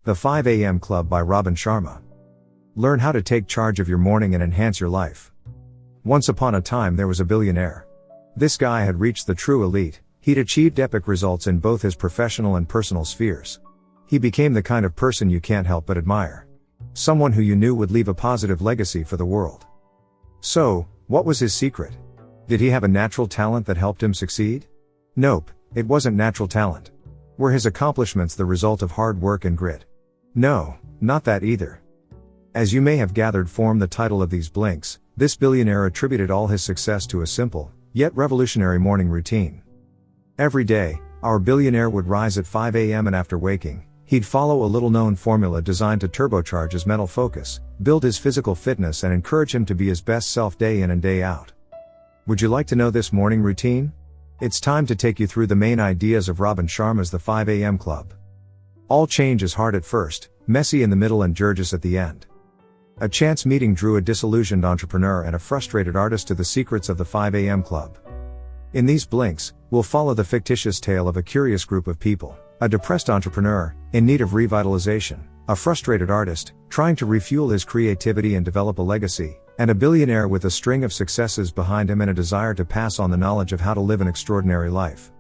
The 5 a.m. Club by Sharma. Learn how to take charge of your morning and enhance your life. Once upon a time there was a billionaire. This guy had reached the true elite. He'd achieved epic results in both his professional and personal spheres. He became the kind of person you can't help but admire. Someone who you knew would leave a positive legacy for the world. So, what was his secret? Did he have a natural talent that helped him succeed? Nope, it wasn't natural talent. Were his accomplishments the result of hard work and grit? No, not that either. As you may have gathered from the title of these blinks, this billionaire attributed all his success to a simple, yet revolutionary morning routine. Every day, our billionaire would rise at 5 a.m. and after waking, he'd follow a little-known formula designed to turbocharge his mental focus, build his physical fitness and encourage him to be his best self day in and day out. Would you like to know this morning routine? It's time to take you through the main ideas of Sharma's The 5 a.m. Club. All change is hard at first, messy in the middle and gorgeous at the end. A chance meeting drew a disillusioned entrepreneur and a frustrated artist to the secrets of the 5 a.m. Club. In these blinks, we'll follow the fictitious tale of a curious group of people: a depressed entrepreneur, in need of revitalization, a frustrated artist, trying to refuel his creativity and develop a legacy, and a billionaire with a string of successes behind him and a desire to pass on the knowledge of how to live an extraordinary life.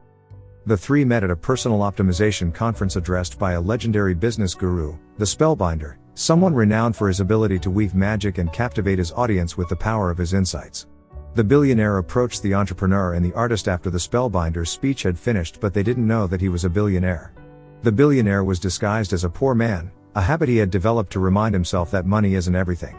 The three met at a personal optimization conference addressed by a legendary business guru, the Spellbinder, someone renowned for his ability to weave magic and captivate his audience with the power of his insights. The billionaire approached the entrepreneur and the artist after the Spellbinder's speech had finished, but they didn't know that he was a billionaire. The billionaire was disguised as a poor man, a habit he had developed to remind himself that money isn't everything.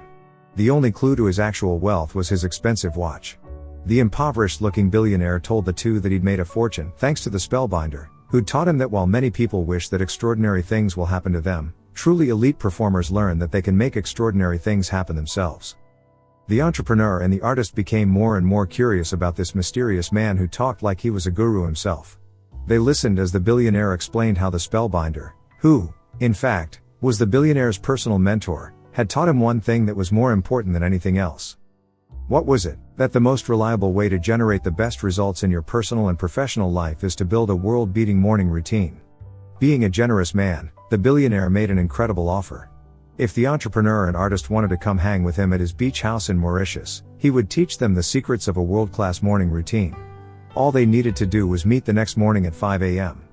The only clue to his actual wealth was his expensive watch. The impoverished-looking billionaire told the two that he'd made a fortune thanks to the Spellbinder, who'd taught him that while many people wish that extraordinary things will happen to them, truly elite performers learn that they can make extraordinary things happen themselves. The entrepreneur and the artist became more and more curious about this mysterious man who talked like he was a guru himself. They listened as the billionaire explained how the Spellbinder, who, in fact, was the billionaire's personal mentor, had taught him one thing that was more important than anything else. What was it? That the most reliable way to generate the best results in your personal and professional life is to build a world-beating morning routine. Being a generous man, the billionaire made an incredible offer. If the entrepreneur and artist wanted to come hang with him at his beach house in Mauritius, he would teach them the secrets of a world-class morning routine. All they needed to do was meet the next morning at 5 a.m.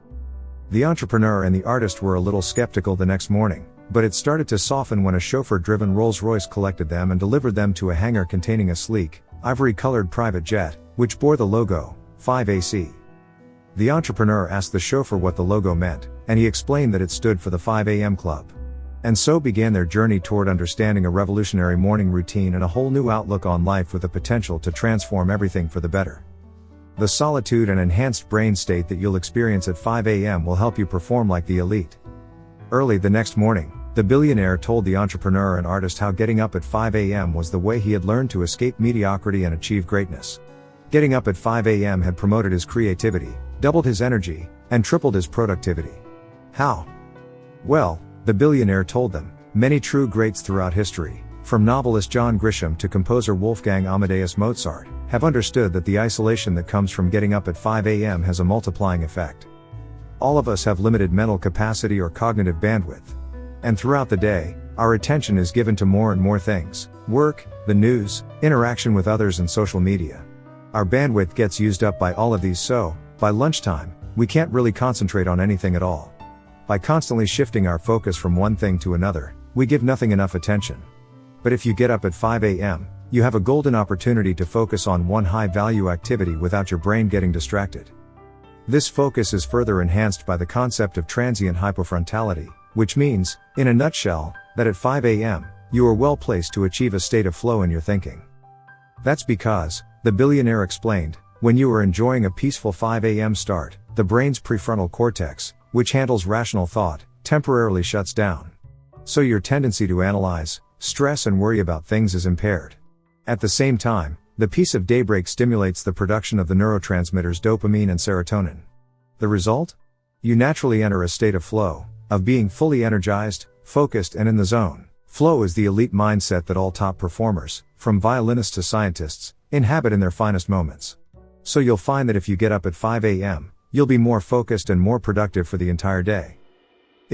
The entrepreneur and the artist were a little skeptical the next morning, but it started to soften when a chauffeur-driven Rolls-Royce collected them and delivered them to a hangar containing a sleek, ivory-colored private jet, which bore the logo, 5AC. The entrepreneur asked the chauffeur what the logo meant, and he explained that it stood for the 5 a.m. Club. And so began their journey toward understanding a revolutionary morning routine and a whole new outlook on life with the potential to transform everything for the better. The solitude and enhanced brain state that you'll experience at 5 a.m. will help you perform like the elite. Early the next morning, the billionaire told the entrepreneur and artist how getting up at 5 a.m. was the way he had learned to escape mediocrity and achieve greatness. Getting up at 5 a.m. had promoted his creativity, doubled his energy, and tripled his productivity. How? Well, the billionaire told them, many true greats throughout history, from novelist John Grisham to composer Wolfgang Amadeus Mozart, have understood that the isolation that comes from getting up at 5 a.m. has a multiplying effect. All of us have limited mental capacity or cognitive bandwidth. And throughout the day, our attention is given to more and more things: work, the news, interaction with others and social media. Our bandwidth gets used up by all of these, so, by lunchtime, we can't really concentrate on anything at all. By constantly shifting our focus from one thing to another, we give nothing enough attention. But if you get up at 5 a.m., you have a golden opportunity to focus on one high-value activity without your brain getting distracted. This focus is further enhanced by the concept of transient hypofrontality, which means, in a nutshell, that at 5 a.m., you are well placed to achieve a state of flow in your thinking. That's because, the billionaire explained, when you are enjoying a peaceful 5 a.m. start, the brain's prefrontal cortex, which handles rational thought, temporarily shuts down. So your tendency to analyze, stress and worry about things is impaired. At the same time, the peace of daybreak stimulates the production of the neurotransmitters dopamine and serotonin. The result? You naturally enter a state of flow, of being fully energized, focused and in the zone. Flow is the elite mindset that all top performers, from violinists to scientists, inhabit in their finest moments. So you'll find that if you get up at 5 a.m., you'll be more focused and more productive for the entire day.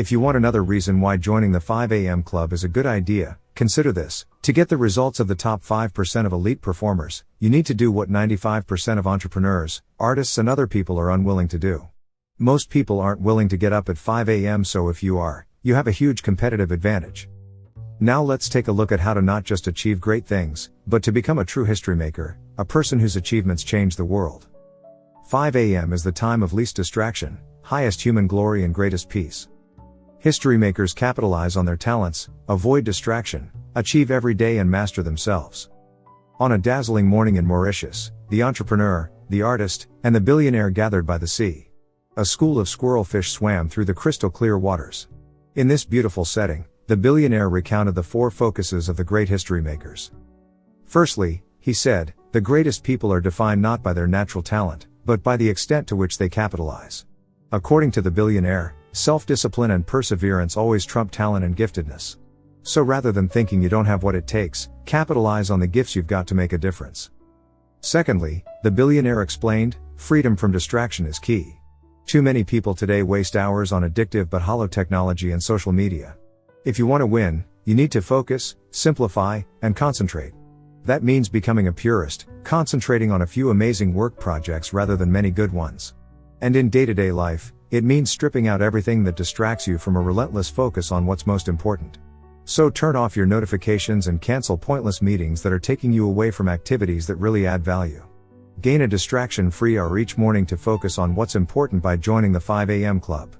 If you want another reason why joining the 5 a.m. club is a good idea, consider this. To get the results of the top 5% of elite performers, you need to do what 95% of entrepreneurs, artists and other people are unwilling to do. Most people aren't willing to get up at 5 a.m. so if you are, you have a huge competitive advantage. Now let's take a look at how to not just achieve great things, but to become a true history maker, a person whose achievements change the world. 5 a.m. is the time of least distraction, highest human glory and greatest peace. History makers capitalize on their talents, avoid distraction, achieve every day and master themselves. On a dazzling morning in Mauritius, the entrepreneur, the artist, and the billionaire gathered by the sea. A school of squirrelfish swam through the crystal clear waters. In this beautiful setting, the billionaire recounted the 4 focuses of the great history makers. Firstly, he said, the greatest people are defined not by their natural talent, but by the extent to which they capitalize. According to the billionaire, self-discipline and perseverance always trump talent and giftedness. So rather than thinking you don't have what it takes, capitalize on the gifts you've got to make a difference. Secondly, the billionaire explained, freedom from distraction is key. Too many people today waste hours on addictive but hollow technology and social media. If you want to win, you need to focus, simplify, and concentrate. That means becoming a purist, concentrating on a few amazing work projects rather than many good ones. And in day-to-day life, it means stripping out everything that distracts you from a relentless focus on what's most important. So turn off your notifications and cancel pointless meetings that are taking you away from activities that really add value. Gain a distraction-free hour each morning to focus on what's important by joining the 5 a.m. club.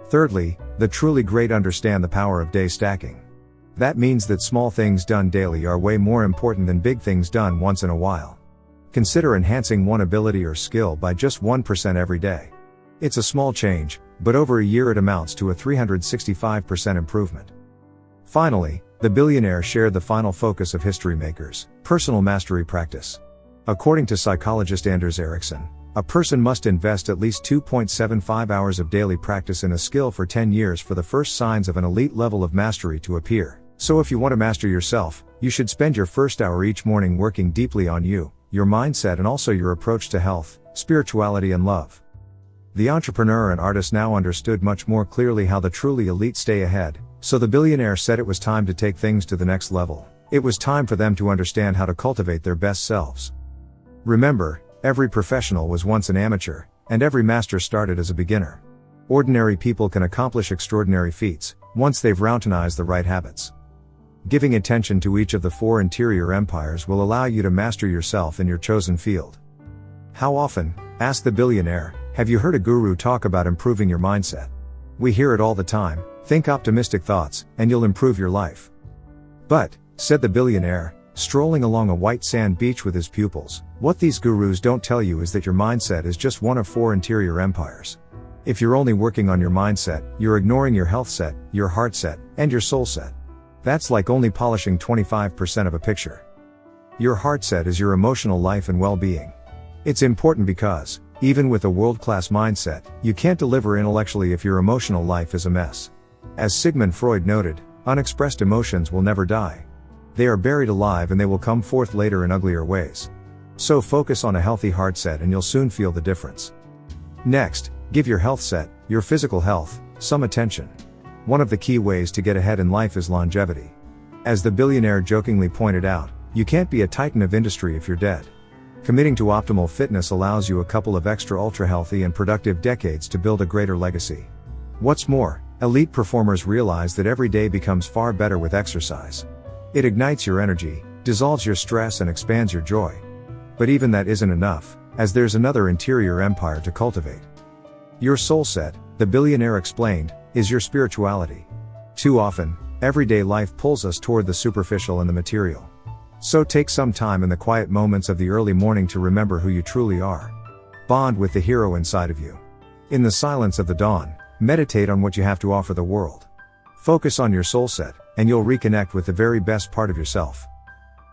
Thirdly, the truly great understand the power of day stacking. That means that small things done daily are way more important than big things done once in a while. Consider enhancing one ability or skill by just 1% every day. It's a small change, but over a year it amounts to a 365% improvement. Finally, the billionaire shared the final focus of history makers, personal mastery practice. According to psychologist Anders Ericsson, a person must invest at least 2.75 hours of daily practice in a skill for 10 years for the first signs of an elite level of mastery to appear. So if you want to master yourself, you should spend your first hour each morning working deeply on you, your mindset and also your approach to health, spirituality and love. The entrepreneur and artist now understood much more clearly how the truly elite stay ahead, so the billionaire said it was time to take things to the next level. It was time for them to understand how to cultivate their best selves. Remember, every professional was once an amateur, and every master started as a beginner. Ordinary people can accomplish extraordinary feats, once they've routinized the right habits. Giving attention to each of the 4 interior empires will allow you to master yourself in your chosen field. How often, asked the billionaire, have you heard a guru talk about improving your mindset? We hear it all the time, think optimistic thoughts, and you'll improve your life. But, said the billionaire, strolling along a white sand beach with his pupils, what these gurus don't tell you is that your mindset is just one of 4 interior empires. If you're only working on your mindset, you're ignoring your health set, your heart set, and your soul set. That's like only polishing 25% of a picture. Your heart set is your emotional life and well-being. It's important because, even with a world-class mindset, you can't deliver intellectually if your emotional life is a mess. As Sigmund Freud noted, unexpressed emotions will never die. They are buried alive and they will come forth later in uglier ways. So focus on a healthy heart set and you'll soon feel the difference. Next, give your health set, your physical health, some attention. One of the key ways to get ahead in life is longevity. As the billionaire jokingly pointed out, you can't be a titan of industry if you're dead. Committing to optimal fitness allows you a couple of extra ultra-healthy and productive decades to build a greater legacy. What's more, elite performers realize that every day becomes far better with exercise. It ignites your energy, dissolves your stress and expands your joy. But even that isn't enough, as there's another interior empire to cultivate. Your soul set, the billionaire explained, is your spirituality. Too often, everyday life pulls us toward the superficial and the material. So take some time in the quiet moments of the early morning to remember who you truly are. Bond with the hero inside of you. In the silence of the dawn, meditate on what you have to offer the world. Focus on your soul set, and you'll reconnect with the very best part of yourself.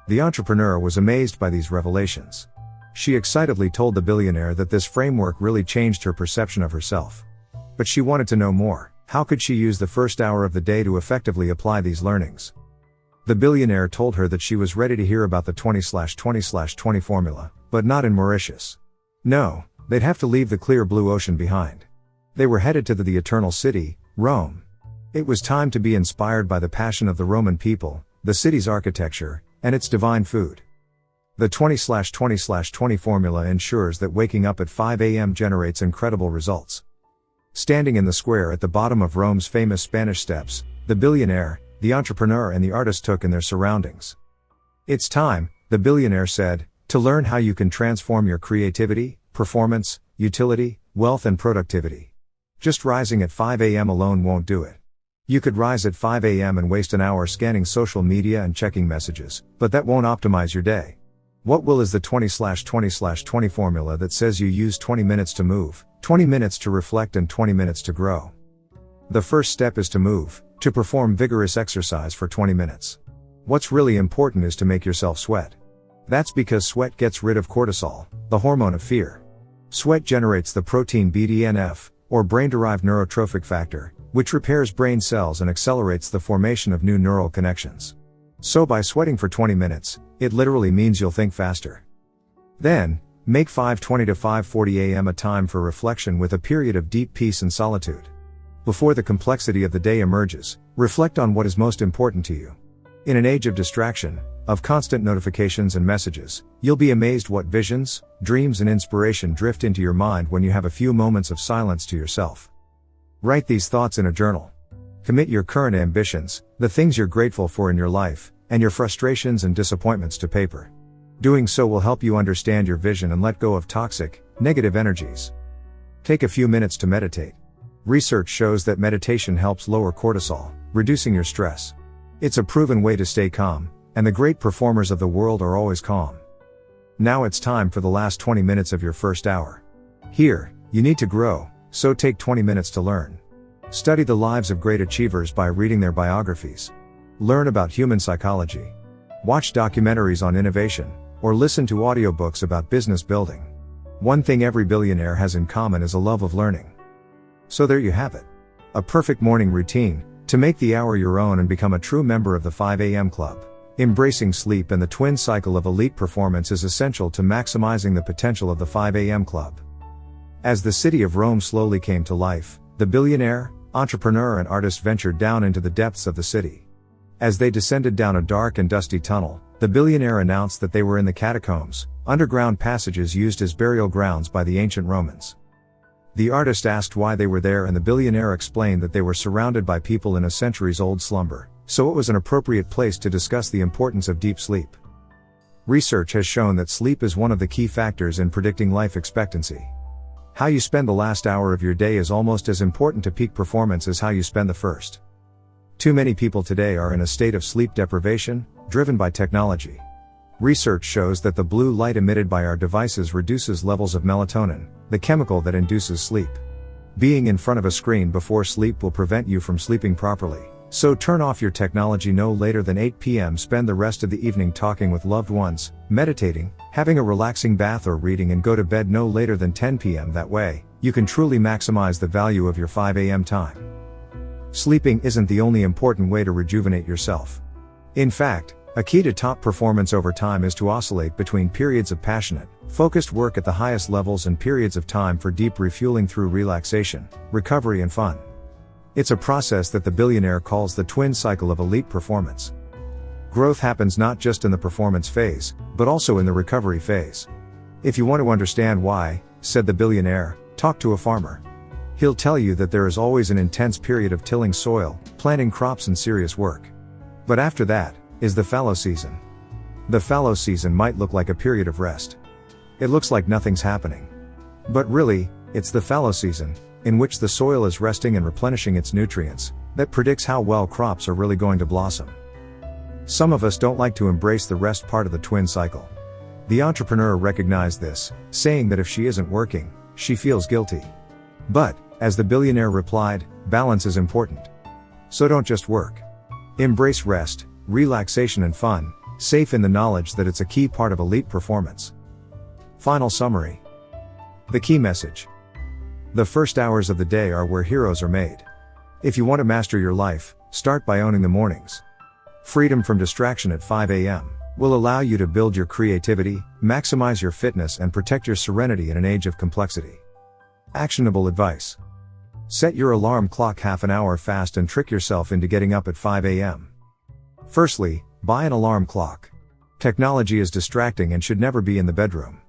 The entrepreneur was amazed by these revelations. She excitedly told the billionaire that this framework really changed her perception of herself. But she wanted to know more. How could she use the first hour of the day to effectively apply these learnings? The billionaire told her that she was ready to hear about the 20/20/20 formula, but not in Mauritius. No, they'd have to leave the clear blue ocean behind. They were headed to the eternal city, Rome. It was time to be inspired by the passion of the Roman people, the city's architecture, and its divine food. The 20/20/20 formula ensures that waking up at 5 a.m. generates incredible results. Standing in the square at the bottom of Rome's famous Spanish Steps, the billionaire, the entrepreneur and the artist took in their surroundings. "It's time," the billionaire said, "to learn how you can transform your creativity, performance, utility, wealth and productivity. Just rising at 5 a.m. alone won't do it. You could rise at 5 a.m. and waste an hour scanning social media and checking messages, but that won't optimize your day. What will is the 20/20/20 formula that says you use 20 minutes to move, 20 minutes to reflect and 20 minutes to grow. The first step is to move, to perform vigorous exercise for 20 minutes. What's really important is to make yourself sweat. That's because sweat gets rid of cortisol, the hormone of fear. Sweat generates the protein BDNF, or brain-derived neurotrophic factor, which repairs brain cells and accelerates the formation of new neural connections. So by sweating for 20 minutes, it literally means you'll think faster. Then, make 5:20 to 5:40 a.m. a time for reflection with a period of deep peace and solitude. Before the complexity of the day emerges, reflect on what is most important to you. In an age of distraction, of constant notifications and messages, you'll be amazed what visions, dreams and inspiration drift into your mind when you have a few moments of silence to yourself. Write these thoughts in a journal. Commit your current ambitions, the things you're grateful for in your life, and your frustrations and disappointments to paper. Doing so will help you understand your vision and let go of toxic, negative energies. Take a few minutes to meditate. Research shows that meditation helps lower cortisol, reducing your stress. It's a proven way to stay calm, and the great performers of the world are always calm. Now it's time for the last 20 minutes of your first hour. Here, you need to grow, so take 20 minutes to learn. Study the lives of great achievers by reading their biographies. Learn about human psychology. Watch documentaries on innovation, or listen to audiobooks about business building. One thing every billionaire has in common is a love of learning. So there you have it. A perfect morning routine, to make the hour your own and become a true member of the 5 a.m. club. Embracing sleep and the twin cycle of elite performance is essential to maximizing the potential of the 5 a.m. club. As the city of Rome slowly came to life, the billionaire, entrepreneur and artist ventured down into the depths of the city. As they descended down a dark and dusty tunnel, the billionaire announced that they were in the catacombs, underground passages used as burial grounds by the ancient Romans. The artist asked why they were there and the billionaire explained that they were surrounded by people in a centuries-old slumber, so it was an appropriate place to discuss the importance of deep sleep. Research has shown that sleep is one of the key factors in predicting life expectancy. How you spend the last hour of your day is almost as important to peak performance as how you spend the first. Too many people today are in a state of sleep deprivation, driven by technology. Research shows that the blue light emitted by our devices reduces levels of melatonin, the chemical that induces sleep. Being in front of a screen before sleep will prevent you from sleeping properly, so turn off your technology no later than 8 p.m. Spend the rest of the evening talking with loved ones, meditating, having a relaxing bath or reading and go to bed no later than 10 p.m. That way, you can truly maximize the value of your 5 a.m. time. Sleeping isn't the only important way to rejuvenate yourself. In fact, a key to top performance over time is to oscillate between periods of passionate, focused work at the highest levels and periods of time for deep refueling through relaxation, recovery and fun. It's a process that the billionaire calls the twin cycle of elite performance. Growth happens not just in the performance phase, but also in the recovery phase. If you want to understand why, said the billionaire, talk to a farmer. He'll tell you that there is always an intense period of tilling soil, planting crops and serious work. But after that, is the fallow season. The fallow season might look like a period of rest. It looks like nothing's happening. But really, it's the fallow season, in which the soil is resting and replenishing its nutrients, that predicts how well crops are really going to blossom. Some of us don't like to embrace the rest part of the twin cycle. The entrepreneur recognized this, saying that if she isn't working, she feels guilty. But, as the billionaire replied, balance is important. So don't just work. Embrace rest, relaxation and fun, safe in the knowledge that it's a key part of elite performance. Final summary. The key message. The first hours of the day are where heroes are made. If you want to master your life, start by owning the mornings. Freedom from distraction at 5 a.m. will allow you to build your creativity, maximize your fitness and protect your serenity in an age of complexity. Actionable advice. Set your alarm clock half an hour fast and trick yourself into getting up at 5 a.m. Firstly, buy an alarm clock. Technology is distracting and should never be in the bedroom.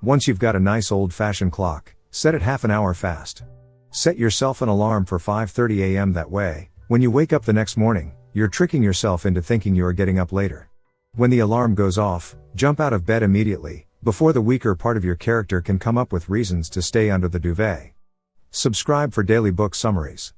Once you've got a nice old-fashioned clock, set it half an hour fast. Set yourself an alarm for 5:30 a.m. That way, when you wake up the next morning, you're tricking yourself into thinking you are getting up later. When the alarm goes off, jump out of bed immediately, before the weaker part of your character can come up with reasons to stay under the duvet. Subscribe for daily book summaries.